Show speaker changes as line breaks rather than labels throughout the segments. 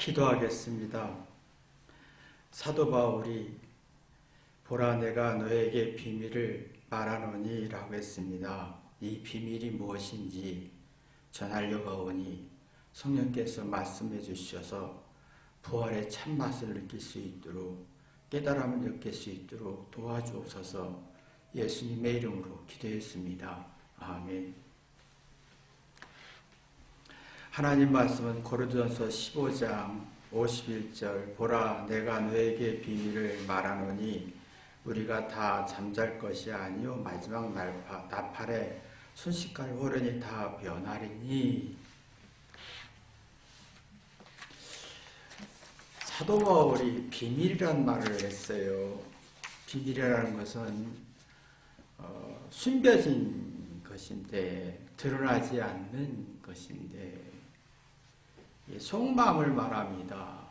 기도하겠습니다. 사도 바울이 보라 내가 너에게 비밀을 말하노니 라고 했습니다. 이 비밀이 무엇인지 전하려고 하오니 성령께서 말씀해 주셔서 부활의 참맛을 느낄 수 있도록 깨달음을 느낄 수 있도록 도와주옵소서. 예수님의 이름으로 기도했습니다. 아멘. 하나님 말씀은 고린도전서 15장 51절 보라 내가 너에게 비밀을 말하노니 우리가 다 잠잘 것이 아니요 마지막 나팔에 순식간에 호련히 다 변하리니. 사도 바울이 비밀이란 말을 했어요. 비밀이라는 것은 숨겨진 것인데 드러나지 않는 것인데 속마음을 말합니다.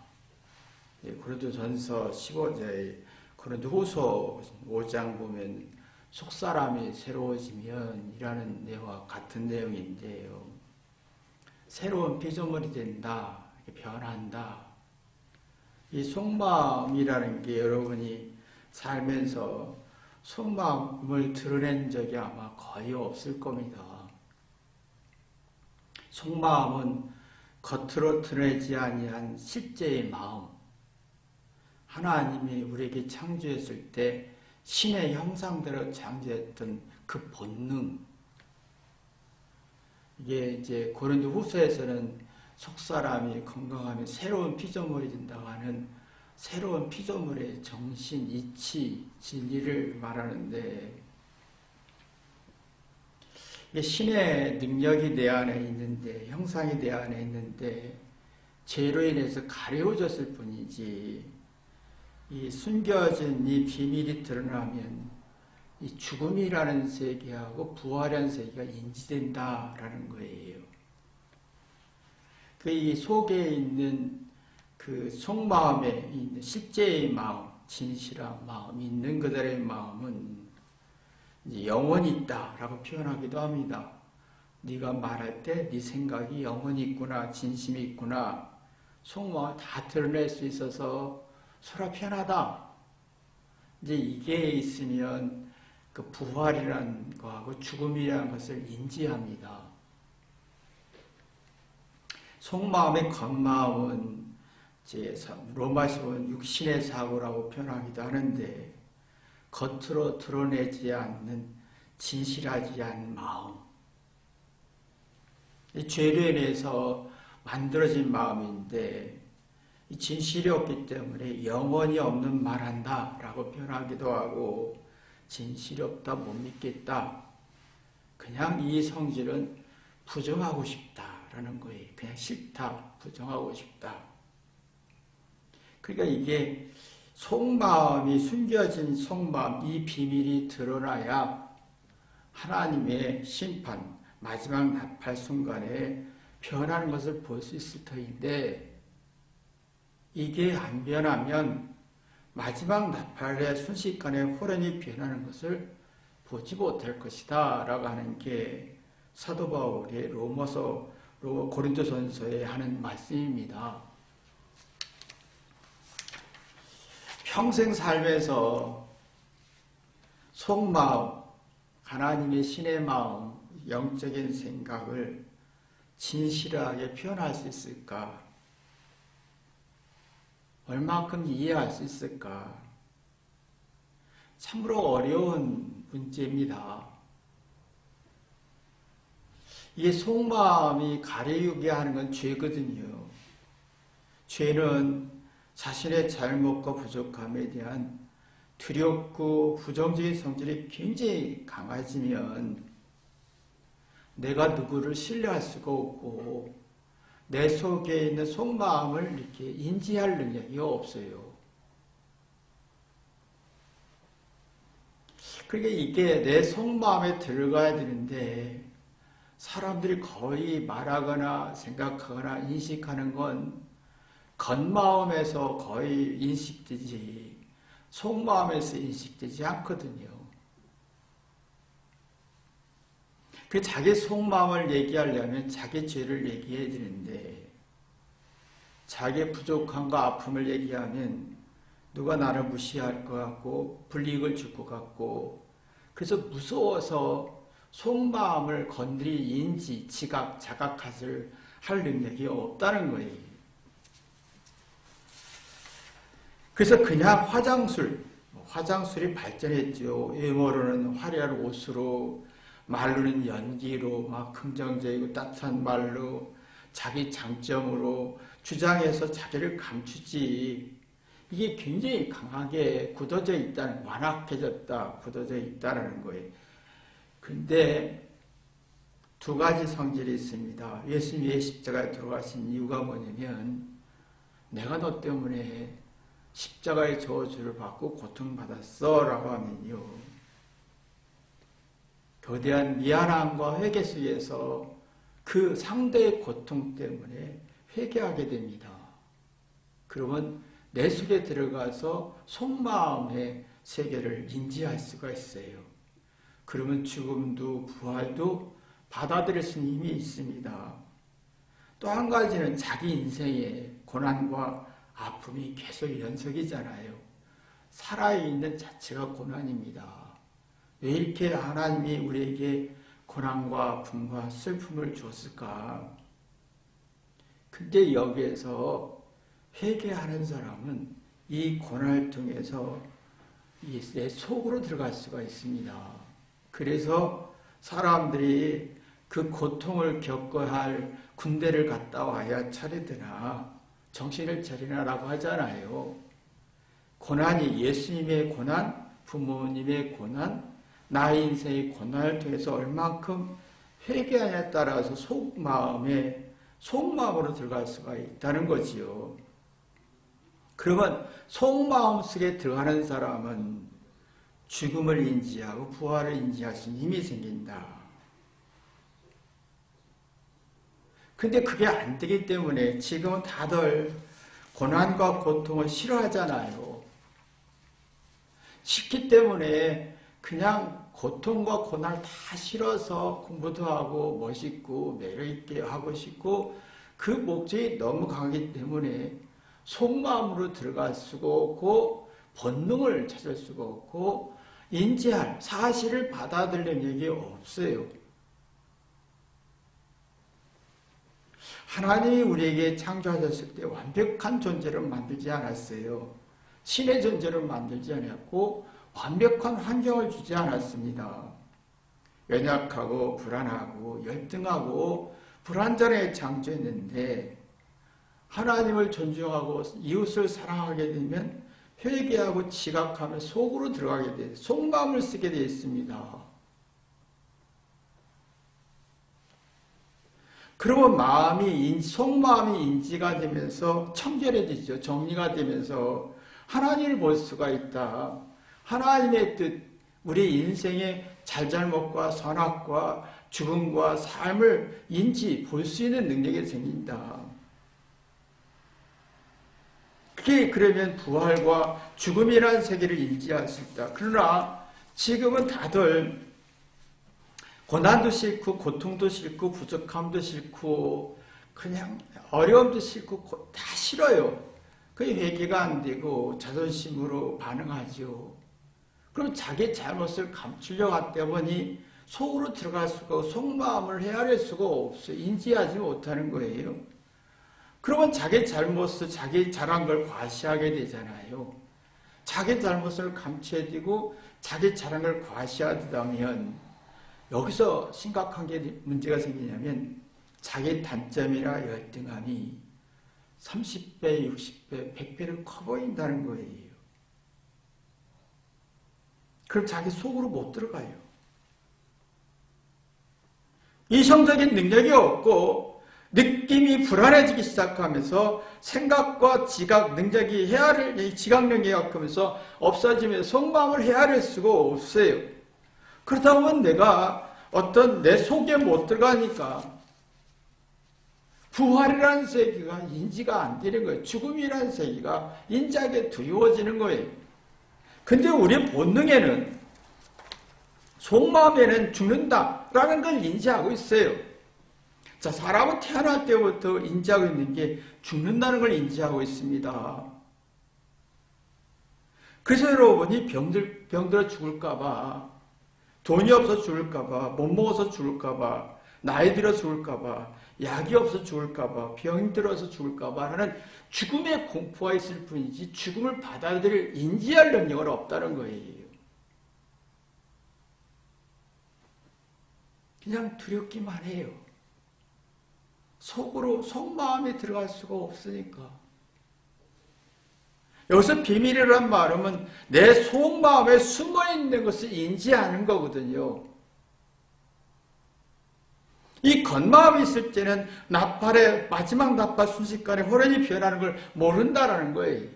고린도전서 15절 고린도후서 5장 보면 속사람이 새로워지면 이라는 내용과 같은 내용인데요. 새로운 피조물이 된다, 변한다. 이 속마음이라는 게 여러분이 살면서 속마음을 드러낸 적이 아마 거의 없을 겁니다. 속마음은 겉으로 드러내지 아니한 실제의 마음, 하나님이 우리에게 창조했을 때 신의 형상대로 창조했던 그 본능, 이게 이제 고린도후서에서는 속사람이 건강하면 새로운 피조물이 된다고 하는 새로운 피조물의 정신, 이치, 진리를 말하는데, 신의 능력이 내 안에 있는데, 형상이 내 안에 있는데 죄로 인해서 가려워졌을 뿐이지, 이 숨겨진 이 비밀이 드러나면 이 죽음이라는 세계하고 부활이라는 세계가 인지된다라는 거예요. 그 이 속에 있는 그 속마음에 있는 실제의 마음, 진실한 마음이 있는 그들의 마음은 이제 영혼이 있다라고 표현하기도 합니다. 네가 말할 때 네 생각이 영혼이 있구나, 진심이 있구나, 속마음을 다 드러낼 수 있어서 서로 편하다. 이제 이게 있으면 그 부활이라는 거하고 죽음이라는 것을 인지합니다. 속마음의 겉마음은 이제 로마서 보면 육신의 사고라고 표현하기도 하는데, 겉으로 드러내지 않는 진실하지 않은 마음, 이 죄로 인해서 만들어진 마음인데 이 진실이 없기 때문에 영혼이 없는 말한다 라고 표현하기도 하고, 진실이 없다, 못 믿겠다, 그냥 이 성질은 부정하고 싶다라는 거예요. 그냥 싫다, 부정하고 싶다. 그러니까 이게 속마음이, 숨겨진 속마음, 이 비밀이 드러나야 하나님의 심판, 마지막 나팔 순간에 변하는 것을 볼 수 있을 터인데, 이게 안 변하면 마지막 나팔에 순식간에 호련히 변하는 것을 보지 못할 것이다 라고 하는 게 사도 바울의 고린도전서에 하는 말씀입니다. 평생 살면서 속마음, 하나님의 신의 마음, 영적인 생각을 진실하게 표현할 수 있을까? 얼마큼 이해할 수 있을까? 참으로 어려운 문제입니다. 이게 속마음이 가리우게 하는 건 죄거든요. 죄는 자신의 잘못과 부족함에 대한 두렵고 부정적인 성질이 굉장히 강해지면 내가 누구를 신뢰할 수가 없고 내 속에 있는 속마음을 이렇게 인지할 능력이 없어요. 그러니까 이게 내 속마음에 들어가야 되는데, 사람들이 거의 말하거나 생각하거나 인식하는 건 겉마음에서 거의 인식되지 속마음에서 인식되지 않거든요. 그 자기 속마음을 얘기하려면 자기 죄를 얘기해야 되는데, 자기의 부족함과 아픔을 얘기하면 누가 나를 무시할 것 같고 불이익을 줄 것 같고, 그래서 무서워서 속마음을 건드리 인지, 지각, 자각할 능력이 없다는 거예요. 그래서 그냥 화장술이 발전했죠. 외모로는 화려한 옷으로, 말로는 연기로, 막 긍정적이고 따뜻한 말로, 자기 장점으로 주장해서 자기를 감추지. 이게 굉장히 강하게 굳어져 있다는, 완악해졌다, 굳어져 있다는 거예요. 근데 두 가지 성질이 있습니다. 예수님이 왜 십자가에 들어가신 이유가 뭐냐면, 내가 너 때문에 십자가의 저주를 받고 고통받았어 라고 하면요, 거대한 미안함과 회개 속에서 그 상대의 고통 때문에 회개하게 됩니다. 그러면 내 속에 들어가서 속마음의 세계를 인지할 수가 있어요. 그러면 죽음도 부활도 받아들일 수 있는 힘이 있습니다. 또 한 가지는 자기 인생의 고난과 아픔이 계속 연속이잖아요. 살아있는 자체가 고난입니다. 왜 이렇게 하나님이 우리에게 고난과 아픔과 슬픔을 줬을까? 근데 여기에서 회개하는 사람은 이 고난을 통해서 내 속으로 들어갈 수가 있습니다. 그래서 사람들이 그 고통을 겪어야 할 군대를 갔다 와야 차리더라, 정신을 차리나라고 하잖아요. 고난이 예수님의 고난, 부모님의 고난, 나의 인생의 고난을 통해서 얼만큼 회개하냐에 따라서 속마음으로 들어갈 수가 있다는 거지요. 그러면 속마음 속에 들어가는 사람은 죽음을 인지하고 부활을 인지할 수 있는 힘이 생긴다. 근데 그게 안 되기 때문에 지금은 다들 고난과 고통을 싫어하잖아요. 싫기 때문에 그냥 고통과 고난을 다 싫어서 공부도 하고 멋있고 매력있게 하고 싶고, 그 목적이 너무 강하기 때문에 속마음으로 들어갈 수가 없고 본능을 찾을 수가 없고 인지할, 사실을 받아들일 능력이 없어요. 하나님이 우리에게 창조하셨을 때 완벽한 존재를 만들지 않았어요. 신의 존재를 만들지 않았고 완벽한 환경을 주지 않았습니다. 연약하고 불안하고 열등하고 불완전하게 창조했는데, 하나님을 존중하고 이웃을 사랑하게 되면 회개하고 지각하며 속으로 들어가게 돼요. 속마음을 쓰게 되어 있습니다. 그러면 속마음이 인지가 되면서 청결해지죠. 정리가 되면서 하나님을 볼 수가 있다. 하나님의 뜻, 우리 인생의 잘잘못과 선악과 죽음과 삶을 볼 수 있는 능력이 생긴다. 그게 그러면 부활과 죽음이라는 세계를 인지할 수 있다. 그러나 지금은 다들 고난도 싫고 고통도 싫고 부족함도 싫고 그냥 어려움도 싫고 다 싫어요. 그게 회개가 안 되고 자존심으로 반응하죠. 그럼 자기 잘못을 감추려고 하다 보니 속으로 들어갈 수가 없고 속마음을 헤아릴 수가 없어요. 인지하지 못하는 거예요. 그러면 자기 잘못을, 자기 잘한 걸 과시하게 되잖아요. 자기 잘못을 감춰야 되고 자기 잘한 걸 과시하다면 여기서 심각한 게 문제가 생기냐면 자기 단점이나 열등함이 30배, 60배, 100배를 커 보인다는 거예요. 그럼 자기 속으로 못 들어가요. 이성적인 능력이 없고 느낌이 불안해지기 시작하면서 생각과 지각 능력이 지각 능력이 약하면서 없어지면서 속마음을 헤아릴 수가 없어요. 그러다 보면 내가 내 속에 못 들어가니까 부활이라는 세계가 인지가 안 되는 거예요. 죽음이라는 세계가 인지하게 두려워지는 거예요. 근데 우리 본능에는, 속마음에는 죽는다라는 걸 인지하고 있어요. 자, 사람은 태어날 때부터 인지하고 있는 게 죽는다는 걸 인지하고 있습니다. 그래서 여러분이 병들어 죽을까봐, 돈이 없어 죽을까봐, 못 먹어서 죽을까봐, 나이 들어 죽을까봐, 약이 없어 죽을까봐, 병이 들어서 죽을까봐 하는 죽음의 공포가 있을 뿐이지 죽음을 받아들일 인지할 능력은 없다는 거예요. 그냥 두렵기만 해요. 속마음에 들어갈 수가 없으니까. 여기서 비밀이란 말은 내 속마음에 숨어있는 것을 인지하는 거거든요. 이 겉마음이 있을 때는 나팔의 마지막 나팔 순식간에 호련히 변하는 걸 모른다라는 거예요.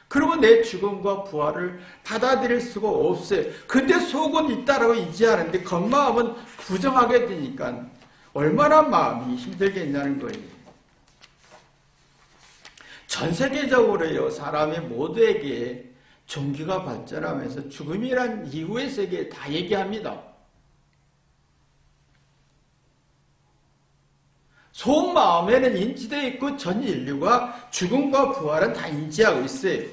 그러면 내 죽음과 부활을 받아들일 수가 없어요. 근데 속은 있다라고 인지하는데 겉마음은 부정하게 되니까 얼마나 마음이 힘들겠냐는 거예요. 전 세계적으로요, 사람의 모두에게 종교가 발전하면서 죽음이란 이후의 세계에 다 얘기합니다. 속마음에는 인지되어 있고 전 인류가 죽음과 부활은 다 인지하고 있어요.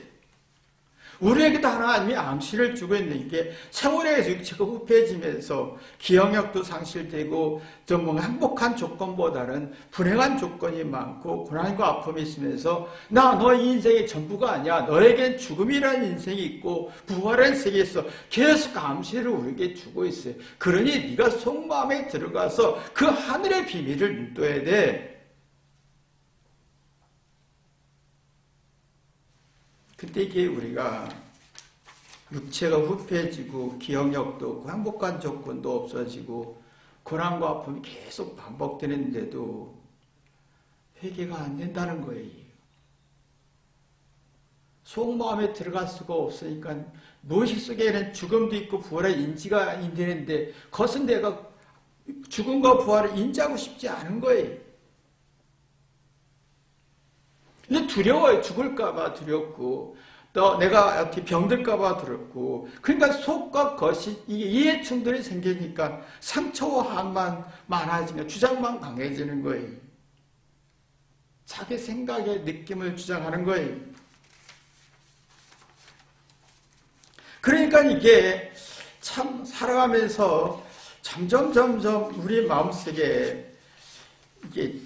우리에게도 하나님이 암시를 주고 있는 게 세월의 육체가 후패해지면서 기억력도 상실되고 좀 뭔가 행복한 조건보다는 불행한 조건이 많고 고난과 아픔이 있으면서 나 너의 인생이 전부가 아니야. 너에겐 죽음이라는 인생이 있고 부활의 세계에 있어. 계속 암시를 우리에게 주고 있어요. 그러니 네가 속마음에 들어가서 그 하늘의 비밀을 눈떠야 돼. 그때 이게 우리가 육체가 후패해지고 기억력도 없고 행복한 조건도 없어지고 고난과 아픔이 계속 반복되는데도 회개가 안 된다는 거예요. 속마음에 들어갈 수가 없으니까 무의식 속에는 죽음도 있고 부활의 인지가 되는데 그것은 내가 죽음과 부활을 인지하고 싶지 않은 거예요. 근데 두려워요. 죽을까봐 두렵고, 또 내가 이렇게 병들까봐 두렵고, 그러니까 속과 겉이 이해 충돌이 생기니까 상처와 한만 많아지면 주장만 강해지는 거예요. 자기 생각의 느낌을 주장하는 거예요. 그러니까 이게 참 살아가면서 점점 우리 마음속에 이게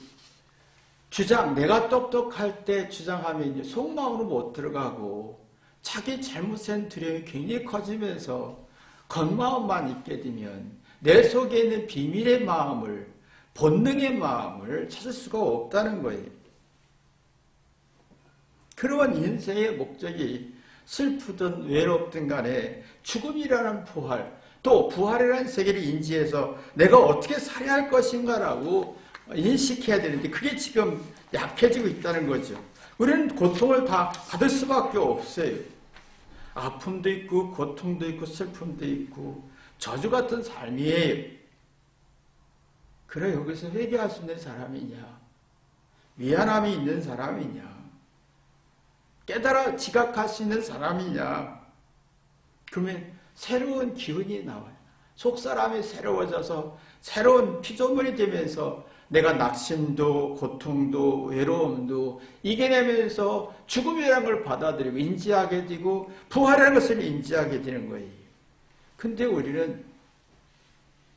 내가 똑똑할 때 주장하면 속마음으로 못 들어가고 자기 잘못된 두려움이 굉장히 커지면서 겉마음만 있게 되면 내 속에 있는 비밀의 마음을, 본능의 마음을 찾을 수가 없다는 거예요. 그러한 인생의 목적이 슬프든 외롭든 간에 죽음이라는 부활, 또 부활이라는 세계를 인지해서 내가 어떻게 살아야 할 것인가라고 인식해야 되는데 그게 지금 약해지고 있다는 거죠. 우리는 고통을 다 받을 수밖에 없어요. 아픔도 있고 고통도 있고 슬픔도 있고 저주 같은 삶이에요. 그래 여기서 회개할 수 있는 사람이냐? 미안함이 있는 사람이냐? 깨달아 지각할 수 있는 사람이냐? 그러면 새로운 기운이 나와요. 속사람이 새로워져서 새로운 피조물이 되면서 내가 낙심도 고통도 외로움도 이겨내면서 죽음이라는 걸 받아들이고 인지하게 되고 부활이라는 것을 인지하게 되는 거예요. 근데 우리는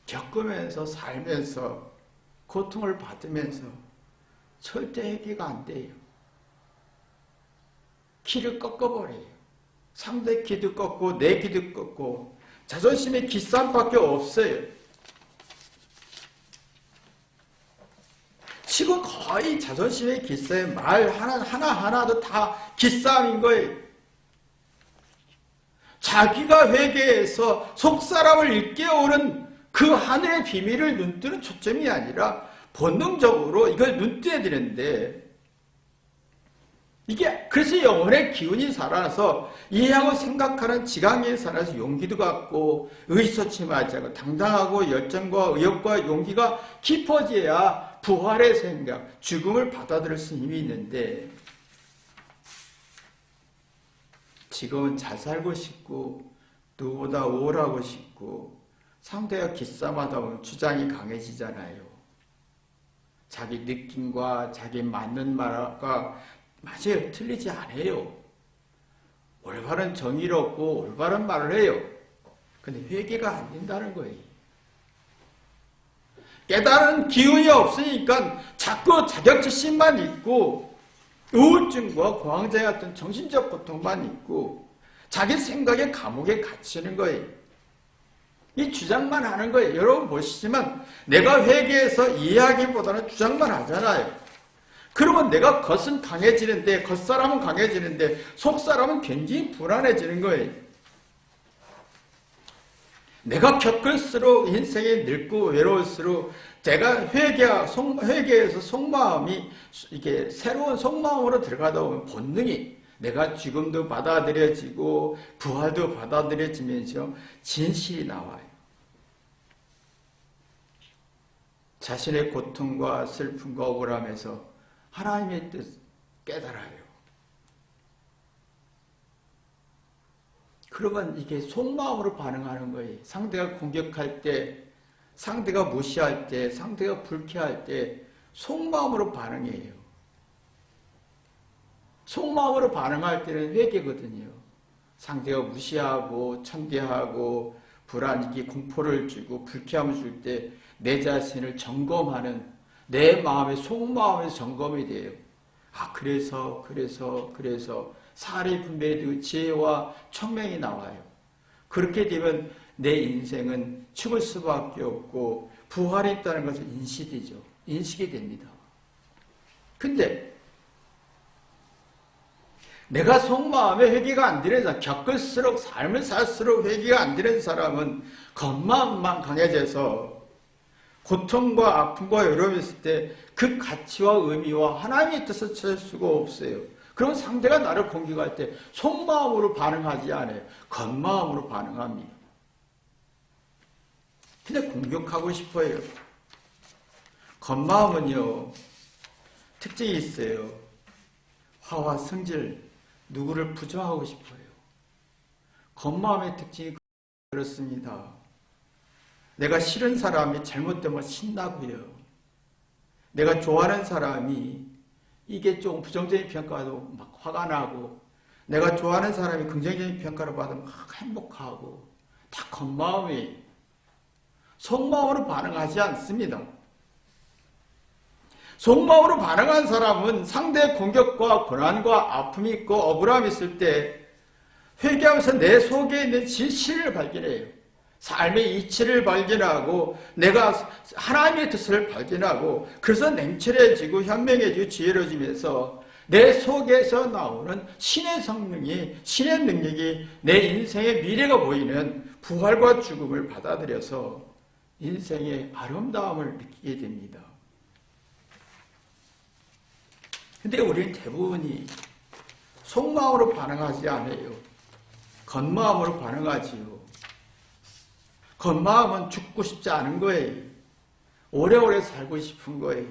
겪으면서 살면서 고통을 받으면서 절대 회개가 안 돼요. 키를 꺾어버려요. 상대 키도 꺾고 내 키도 꺾고 자존심의 기싸움밖에 없어요. 지금 거의 자존심의 기싸움, 말 하나하나도 다 기싸움인 거예요. 자기가 회개해서 속사람을 일깨우는 그 하늘의 비밀을 눈뜨는 초점이 아니라 본능적으로 이걸 눈뜨야 되는데 이게 그래서 영혼의 기운이 살아나서 이해하고 생각하는 지강이 살아서 용기도 갖고 의기소침하지 않고 당당하고 열정과 의욕과 용기가 깊어져야 부활의 생각, 죽음을 받아들일 수 힘이 있는데 지금은 잘 살고 싶고 누구보다 우월하고 싶고 상대가 기싸움하다 보면 주장이 강해지잖아요. 자기 느낌과 자기 맞는 말과 맞아요. 틀리지 않아요. 올바른 정의를 얻고 올바른 말을 해요. 근데 회개가 안 된다는 거예요. 깨달은 기운이 없으니까 자꾸 자격지심만 있고 우울증과 공황장애 같은 정신적 고통만 있고 자기 생각의 감옥에 갇히는 거예요. 이 주장만 하는 거예요. 여러분 보시지만 내가 회개해서 이해하기보다는 주장만 하잖아요. 그러면 내가 겉은 강해지는데 겉사람은 강해지는데 속사람은 굉장히 불안해지는 거예요. 내가 겪을수록 인생이 늙고 외로울수록 제가 회개해서 속마음이 이게 새로운 속마음으로 들어가다 보면 본능이 내가 죽음도 받아들여지고 부활도 받아들여지면서 진실이 나와요. 자신의 고통과 슬픔과 억울함에서 하나님의 뜻 깨달아요. 그러면 이게 속마음으로 반응하는 거예요. 상대가 공격할 때, 상대가 무시할 때, 상대가 불쾌할 때 속마음으로 반응해요. 속마음으로 반응할 때는 회개거든요. 상대가 무시하고 천대하고 불안이기 공포를 주고 불쾌함을 줄 때 내 자신을 점검하는 내 마음의 속마음의 점검이 돼요. 아 그래서 사리 분별의 지혜와 총명이 나와요. 그렇게 되면 내 인생은 죽을 수밖에 없고 부활이 있다는 것을 인식이 됩니다. 근데 내가 속마음에 회개가 안 되는 사람, 겪을수록 삶을 살수록 회개가 안 되는 사람은 겉마음만 강해져서 고통과 아픔과 어려움이 있을 때 그 가치와 의미와 하나님의 뜻을 찾을 수가 없어요. 그럼 상대가 나를 공격할 때 속마음으로 반응하지 않아요. 겉마음으로 반응합니다. 근데 공격하고 싶어요. 겉마음은요 특징이 있어요. 화와 성질, 누구를 부정하고 싶어요. 겉마음의 특징이 그렇습니다. 내가 싫은 사람이 잘못되면 신나고요. 내가 좋아하는 사람이 이게 좀 부정적인 평가도 막 화가 나고 내가 좋아하는 사람이 긍정적인 평가를 받으면 막 행복하고 다 겉마음이 속마음으로 반응하지 않습니다. 속마음으로 반응한 사람은 상대의 공격과 고난과 아픔이 있고 억울함이 있을 때 회개하면서 내 속에 있는 진실을 발견해요. 삶의 이치를 발견하고 내가 하나님의 뜻을 발견하고 그래서 냉철해지고 현명해지고 지혜로워지면서 내 속에서 나오는 신의 성능이 신의 능력이 내 인생의 미래가 보이는 부활과 죽음을 받아들여서 인생의 아름다움을 느끼게 됩니다. 근데 우리는 대부분이 속마음으로 반응하지 않아요. 겉마음으로 반응하지요. 겉마음은 죽고 싶지 않은 거예요. 오래오래 살고 싶은 거예요.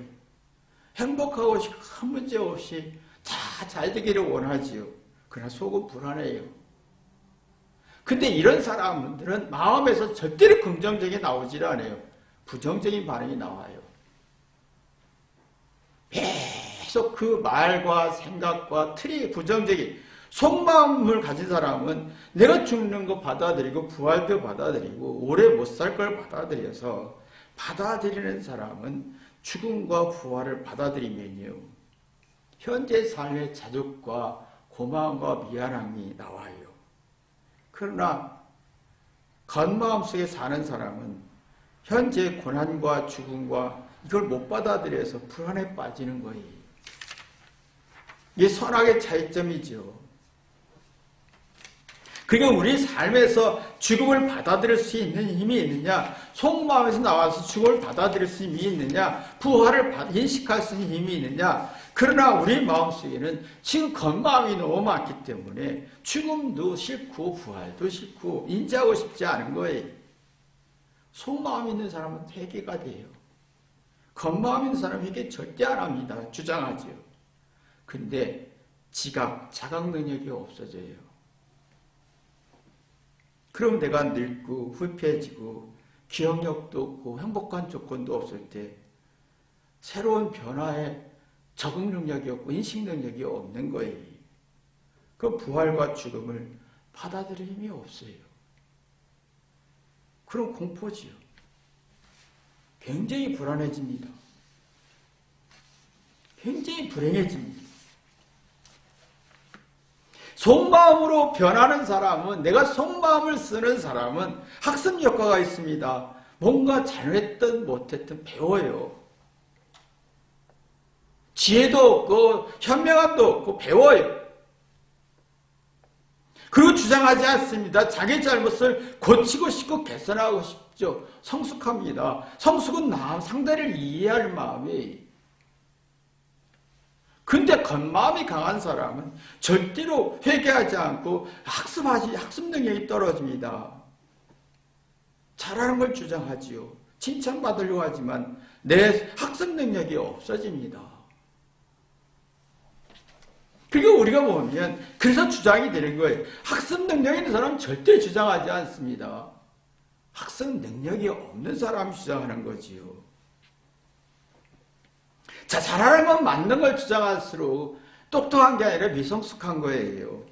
행복하고 큰 문제 없이 다 잘 되기를 원하지요. 그러나 속은 불안해요. 근데 이런 사람들은 마음에서 절대로 긍정적이 나오질 않아요. 부정적인 반응이 나와요. 계속 그 말과 생각과 틀이 부정적인 속마음을 가진 사람은 내가 죽는 거 받아들이고 부활도 받아들이고 오래 못 살 걸 받아들여서 받아들이는 사람은 죽음과 부활을 받아들이면요 현재 삶의 자족과 고마움과 미안함이 나와요. 그러나 겉마음 속에 사는 사람은 현재 고난과 죽음과 이걸 못 받아들여서 불안에 빠지는 거예요. 이게 선악의 차이점이죠. 그러니까 우리 삶에서 죽음을 받아들일 수 있는 힘이 있느냐, 속마음에서 나와서 죽음을 받아들일 수 있는 힘이 있느냐, 부활을 인식할 수 있는 힘이 있느냐. 그러나 우리 마음속에는 지금 겉마음이 너무 많기 때문에 죽음도 싫고 부활도 싫고 인지하고 싶지 않은 거예요. 속마음이 있는 사람은 회개가 돼요. 겉마음 있는 사람은 회개 절대 안 합니다. 주장하죠. 근데 자각 능력이 없어져요. 그럼 내가 늙고 후패지고 기억력도 없고 행복한 조건도 없을 때 새로운 변화에 적응 능력이 없고 인식 능력이 없는 거예요. 그 부활과 죽음을 받아들일 힘이 없어요. 그럼 공포지요. 굉장히 불안해집니다. 굉장히 불행해집니다. 속마음으로 변하는 사람은, 내가 속마음을 쓰는 사람은 학습 효과가 있습니다. 뭔가 잘했든 못했든 배워요. 지혜도 없고 현명함도 없고 배워요. 그리고 주장하지 않습니다. 자기 잘못을 고치고 싶고 개선하고 싶죠. 성숙합니다. 성숙은 상대를 이해할 마음이. 근데 겉마음이 강한 사람은 절대로 회개하지 않고 학습 능력이 떨어집니다. 잘하는 걸 주장하지요. 칭찬받으려고 하지만 내 학습 능력이 없어집니다. 그리고 우리가 보면 그래서 주장이 되는 거예요. 학습 능력이 있는 사람은 절대 주장하지 않습니다. 학습 능력이 없는 사람이 주장하는 거지요. 자, 잘하는 건 맞는 걸 주장할수록 똑똑한 게 아니라 미성숙한 거예요.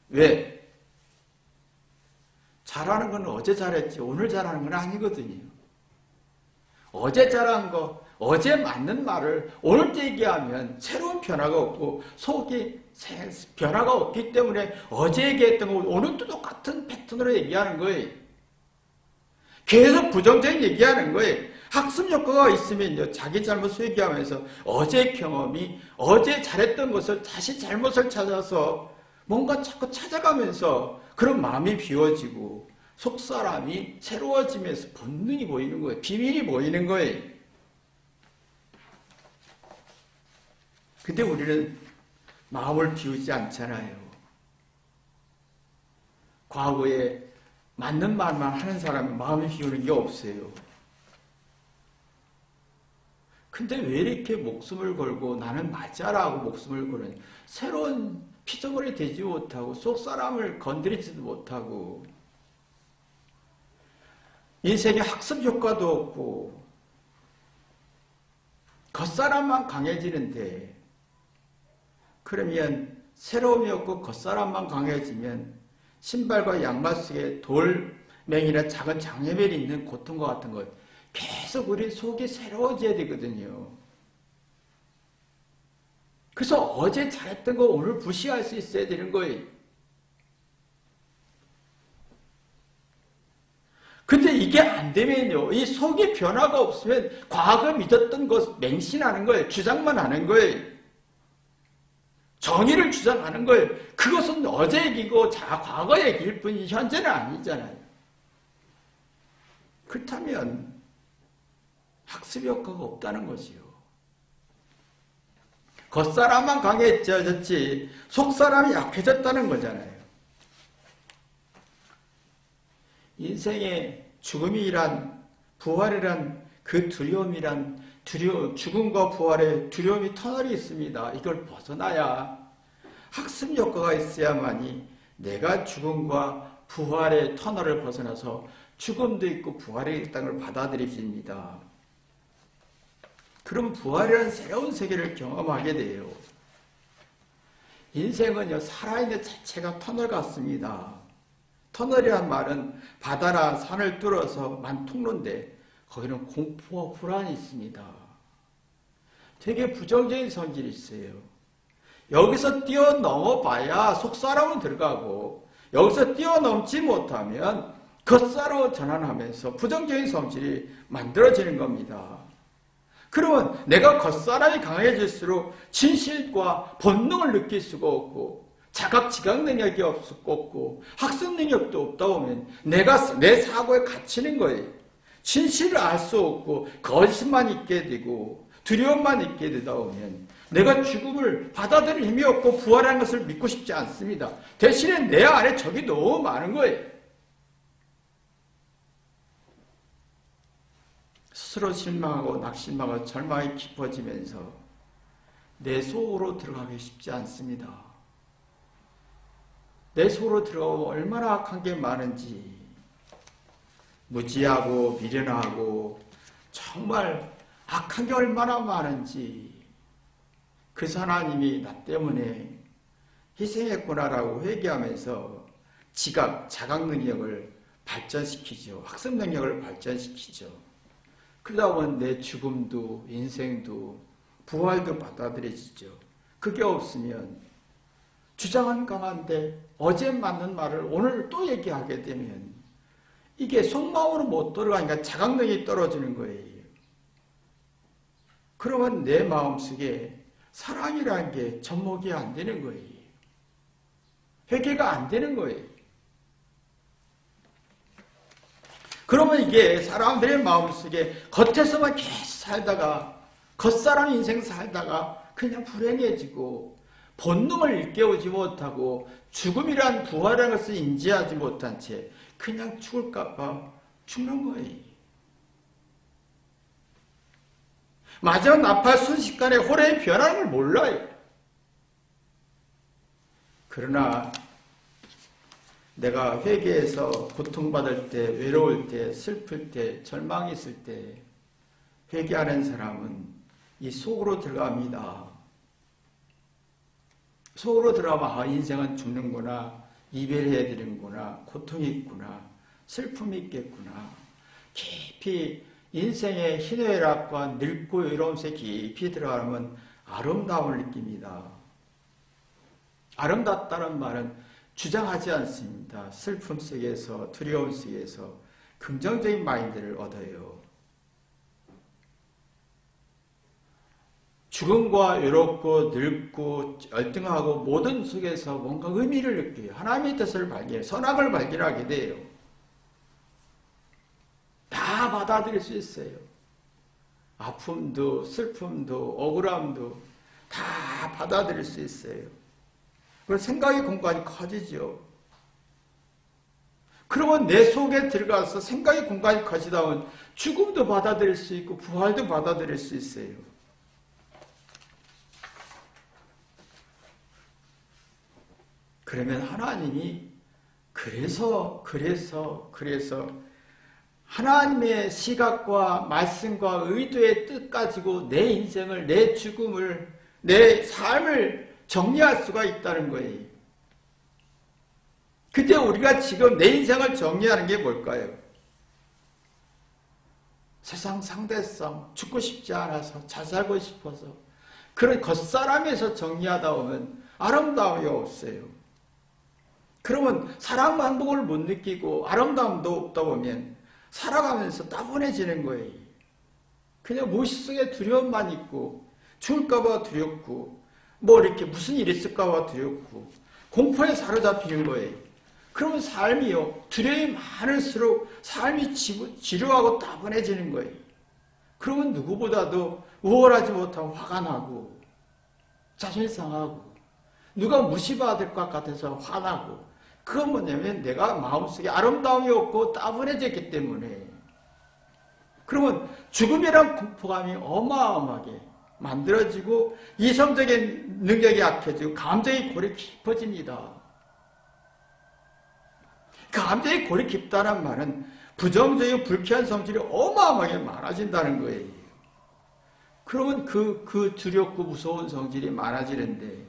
왜? 잘하는 건 어제 잘했지 오늘 잘하는 건 아니거든요. 어제 잘한 거, 어제 맞는 말을 오늘 또 얘기하면 새로운 변화가 없고 속이 변화가 없기 때문에 어제 얘기했던 거 오늘 또 똑같은 패턴으로 얘기하는 거예요. 계속 부정적인 얘기하는 거예요. 학습 효과가 있으면요, 자기 잘못을 회개하면서 어제 경험이, 어제 잘했던 것을 다시 잘못을 찾아서 뭔가 자꾸 찾아가면서 그런 마음이 비워지고 속사람이 새로워지면서 본능이 보이는 거예요. 비밀이 보이는 거예요. 근데 우리는 마음을 비우지 않잖아요. 과거에 맞는 말만 하는 사람은 마음을 비우는 게 없어요. 근데 왜 이렇게 목숨을 걸고 나는 맞아라고 목숨을 거는 새로운 피조물이 되지 못하고 속사람을 건드리지도 못하고 인생에 학습 효과도 없고 겉사람만 강해지는데 그러면 새로움이 없고 겉사람만 강해지면 신발과 양말 속에 돌멩이나 작은 장애물이 있는 고통과 같은 것 계속 우리 속이 새로워져야 되거든요. 그래서 어제 잘했던 거 오늘 무시할 수 있어야 되는 거예요. 근데 이게 안 되면요, 이 속에 변화가 없으면 과거 믿었던 것 맹신하는 거예요. 주장만 하는 거예요. 정의를 주장하는 거예요. 그것은 어제 얘기고 과거 얘기일 뿐이지 현재는 아니잖아요. 그렇다면 학습 효과가 없다는 거지요. 겉사람만 강해졌지 속사람이 약해졌다는 거잖아요. 인생의 죽음이란 부활이란 그 두려움이란 죽음과 부활의 두려움이 터널이 있습니다. 이걸 벗어나야 학습 효과가 있어야만이 내가 죽음과 부활의 터널을 벗어나서 죽음도 있고 부활이 있다는 걸 받아들입니다. 그럼 부활이라는 새로운 세계를 경험하게 돼요. 인생은요, 살아있는 자체가 터널 같습니다. 터널이란 말은 바다나 산을 뚫어서 만 통로인데 거기는 공포와 불안이 있습니다. 되게 부정적인 성질이 있어요. 여기서 뛰어넘어 봐야 속사람은 들어가고 여기서 뛰어넘지 못하면 겉사로 전환하면서 부정적인 성질이 만들어지는 겁니다. 그러면 내가 겉사람이 강해질수록 진실과 본능을 느낄 수가 없고 자각 지각 능력이 없고 학습 능력도 없다 보면 내가 내 사고에 갇히는 거예요. 진실을 알 수 없고 거짓만 있게 되고 두려움만 있게 되다 보면 내가 죽음을 받아들일 힘이 없고 부활하는 것을 믿고 싶지 않습니다. 대신에 내 안에 적이 너무 많은 거예요. 스스로 실망하고 낙심하고 절망이 깊어지면서 내 속으로 들어가기 쉽지 않습니다. 내 속으로 들어가면 얼마나 악한 게 많은지 무지하고 미련하고 정말 악한 게 얼마나 많은지, 그래서 하나님이 나 때문에 희생했구나라고 회개하면서 지각, 자각 능력을 발전시키죠. 학습 능력을 발전시키죠. 그러다 보면 내 죽음도 인생도 부활도 받아들여지죠. 그게 없으면 주장은 강한데 어제 맞는 말을 오늘 또 얘기하게 되면 이게 속마음으로 못 들어가니까 자각력이 떨어지는 거예요. 그러면 내 마음속에 사랑이라는 게 접목이 안 되는 거예요. 회개가 안 되는 거예요. 그러면 이게 사람들의 마음속에 겉에서만 계속 살다가 겉사람 인생 살다가 그냥 불행해지고 본능을 일깨우지 못하고 죽음이란 부활이라는 것을 인지하지 못한 채 그냥 죽을까봐 죽는 거예요. 마지막 나팔 순식간에 호래의 변화를 몰라요. 그러나 내가 회개해서 고통받을 때, 외로울 때, 슬플 때, 절망이 있을 때 회개하는 사람은 이 속으로 들어갑니다. 속으로 들어가면 인생은 죽는구나, 이별해야 되는구나, 고통이 있구나, 슬픔이 있겠구나. 깊이 인생의 희노애락과 늙고 외로움에 깊이 들어가면 아름다움을 느낍니다. 아름답다는 말은 주장하지 않습니다. 슬픔 속에서, 두려움 속에서 긍정적인 마인드를 얻어요. 죽음과 외롭고 늙고 열등하고 모든 속에서 뭔가 의미를 느껴요. 하나님의 뜻을 발견해요. 선악을 발견하게 돼요. 다 받아들일 수 있어요. 아픔도 슬픔도 억울함도 다 받아들일 수 있어요. 그래서 생각의 공간이 커지죠. 그러면 내 속에 들어가서 생각의 공간이 커지다 보면 죽음도 받아들일 수 있고 부활도 받아들일 수 있어요. 그러면 하나님이 그래서 하나님의 시각과 말씀과 의도의 뜻 가지고 내 인생을, 내 죽음을, 내 삶을 정리할 수가 있다는 거예요. 근데 우리가 지금 내 인생을 정리하는 게 뭘까요? 세상 상대성, 죽고 싶지 않아서, 잘 살고 싶어서 그런 겉사람에서 정리하다 보면 아름다움이 없어요. 그러면 사랑 반복을 못 느끼고 아름다움도 없다 보면 살아가면서 따분해지는 거예요. 그냥 무의식 속에 두려움만 있고 죽을까봐 두렵고 뭐 이렇게 무슨 일이 있을까봐 두렵고 공포에 사로잡히는 거예요. 그러면 삶이요, 두려움이 많을수록 삶이 지루하고 따분해지는 거예요. 그러면 누구보다도 우월하지 못하고 화가 나고 자존심 상하고 누가 무시받을 것 같아서 화나고, 그건 뭐냐면 내가 마음속에 아름다움이 없고 따분해졌기 때문에. 그러면 죽음이란 공포감이 어마어마하게 만들어지고 이성적인 능력이 약해지고 감정의 골이 깊어집니다. 감정의 골이 깊다는 말은 부정적이고 불쾌한 성질이 어마어마하게 많아진다는 거예요. 그러면 그 두렵고 무서운 성질이 많아지는데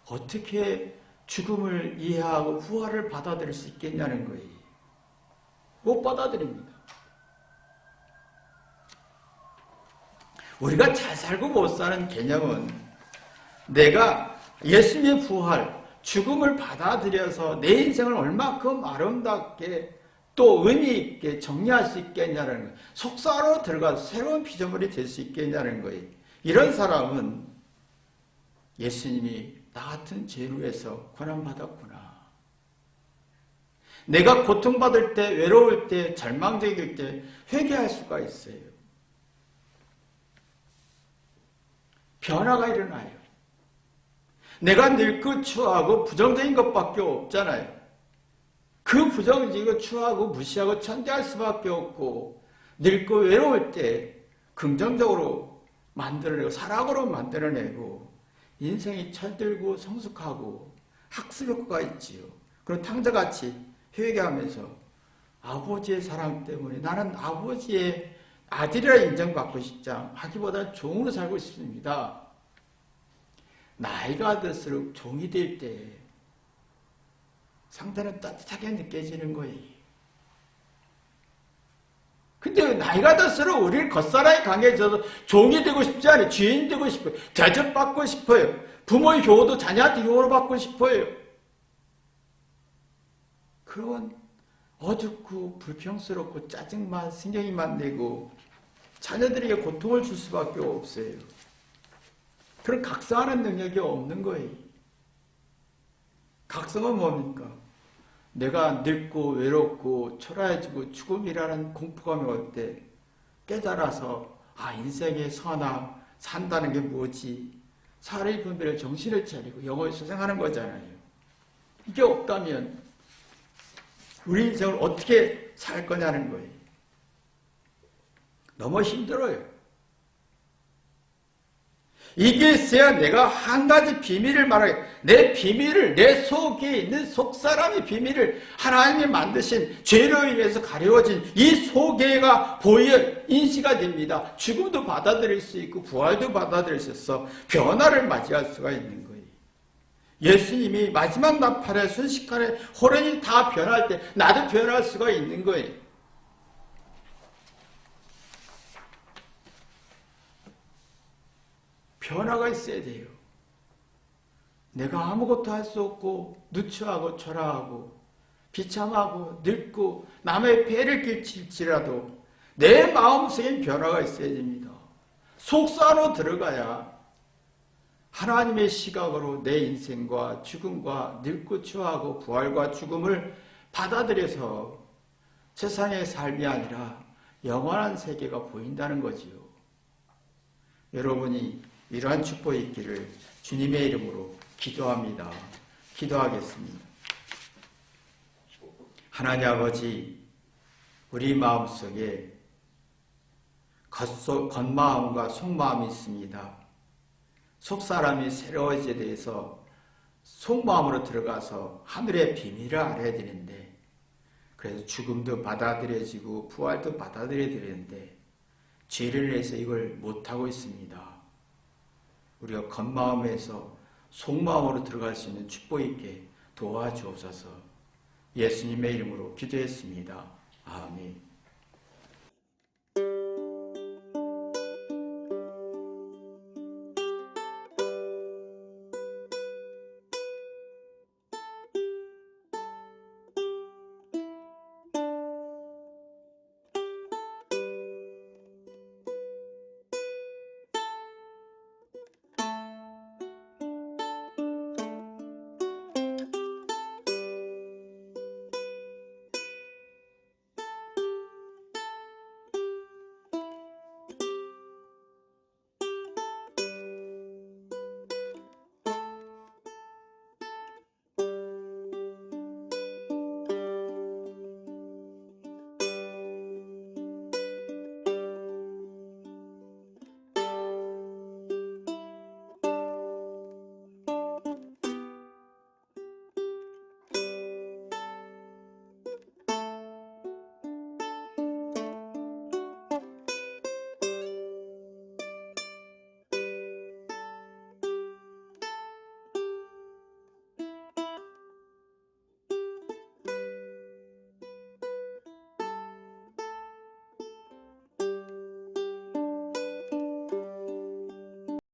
어떻게 죽음을 이해하고 부활을 받아들일 수 있겠냐는 거예요. 못 받아들입니다. 우리가 잘 살고 못 사는 개념은 내가 예수님의 부활, 죽음을 받아들여서 내 인생을 얼마큼 아름답게 또 의미 있게 정리할 수 있겠냐는 거예요. 속사로 들어가서 새로운 피조물이 될 수 있겠냐는 거예요. 이런 사람은 예수님이 나 같은 죄로 해서 고난받았구나. 내가 고통받을 때, 외로울 때, 절망적일 때 회개할 수가 있어요. 변화가 일어나요. 내가 늙고 추하고 부정적인 것밖에 없잖아요. 그 부정적이고 추하고 무시하고 천대할 수밖에 없고, 늙고 외로울 때 긍정적으로 만들어내고 사랑으로 만들어내고 인생이 철들고 성숙하고 학습 효과가 있지요. 그럼 탕자같이 회개하면서 아버지의 사랑 때문에 나는 아버지의 아들이라 인정받고 싶지 하기보다 종으로 살고 싶습니다. 나이가 들수록 종이 될 때 상대는 따뜻하게 느껴지는 거예요. 근데 나이가 들수록 우리는 겉사람이 강해져서 종이 되고 싶지 않아요. 주인 되고 싶어요. 대접받고 싶어요. 부모의 효도 자녀한테 효를 받고 싶어요. 그런 어둡고 불평스럽고 짜증만 신경이만 내고 자녀들에게 고통을 줄 수밖에 없어요. 그런 각성하는 능력이 없는 거예요. 각성은 뭡니까? 내가 늙고 외롭고 초라해지고 죽음이라는 공포감이 올 때 깨달아서 인생의 선악 산다는 게 뭐지? 살의 분별을 정신을 차리고 영혼을 소생하는 거잖아요. 이게 없다면 우리 인생을 어떻게 살 거냐는 거예요. 너무 힘들어요. 이게 있어야 내가 한 가지 비밀을 말하게, 내 비밀을, 내 속에 있는 속사람의 비밀을 하나님이 만드신 죄로 인해서 가려워진 이 속에가 보여 인식이 됩니다. 죽음도 받아들일 수 있고 부활도 받아들일 수 있어 변화를 맞이할 수가 있는 거예요. 예수님이 마지막 나팔에 순식간에 호련히 다 변할 때 나도 변할 수가 있는 거예요. 변화가 있어야 돼요. 내가 아무것도 할 수 없고 누추하고 초라하고 비참하고 늙고 남의 폐를 끼칠지라도 내 마음속에 변화가 있어야 됩니다. 속사로 들어가야 하나님의 시각으로 내 인생과 죽음과 늙고 추하고 부활과 죽음을 받아들여서 세상의 삶이 아니라 영원한 세계가 보인다는 거지요. 여러분이 이러한 축복이 있기를 주님의 이름으로 기도합니다. 기도하겠습니다. 하나님 아버지, 우리 마음속에 겉마음과 속마음이 있습니다. 속사람이 새로워지게 돼서 속마음으로 들어가서 하늘의 비밀을 알아야 되는데, 그래서 죽음도 받아들여지고 부활도 받아들여야 되는데 죄를 내서 이걸 못하고 있습니다. 우리가 겉마음에서 속마음으로 들어갈 수 있는 축복 있게 도와주옵소서. 예수님의 이름으로 기도했습니다. 아멘.